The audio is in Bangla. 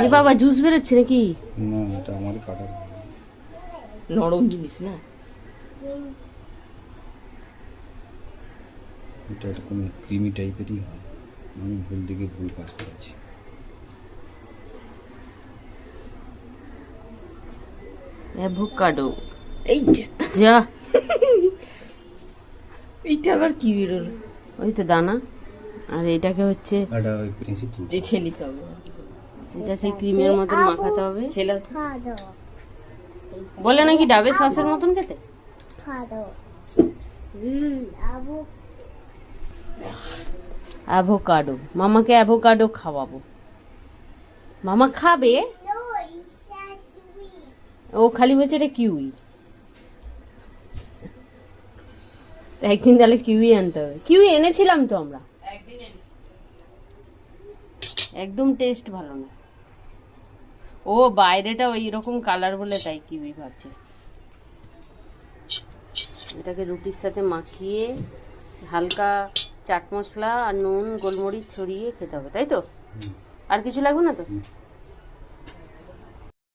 এ বাবা জুস বেরোচ্ছে নাকি? না এটা আমারই কাটার নরম জিনিস না। এটা এরকম ক্রিমি টাইপেরই হয়। আমি ভুল দিকে ভুল কাজ করেছি। অ্যাভোকাডো। এইটা যা, এইটা আবার কি বেরোলো? ওই তো দানা। আর এটাকে হচ্ছে এটা ওই পেঁচি তুলতে যে ছে নিতে হবে। এটা সেই ক্রিমের মতন মাখাতে হবে। খেলা বলে নাকি ডাবের সসের মতন খেতে। অ্যাভোকাডো, মামাকে অ্যাভোকাডো খাওয়াবো। মামা খাবে। ও খালি বলছে এটা কিউই। একদিন তাহলে কিউই আনতে হবে। কিউই এনেছিলাম তো আমরা, একদম টেস্ট ভালো না। ও বাইরেটা ওই রকম কালার বলে তাই কিউই ভাবছে। এটাকে রুটির সাথে মাখিয়ে হালকা চাট মশলা আর নুন গোলমরিচ ছড়িয়ে খেতে হবে, তাই তো? আর কিছু লাগবে না তো?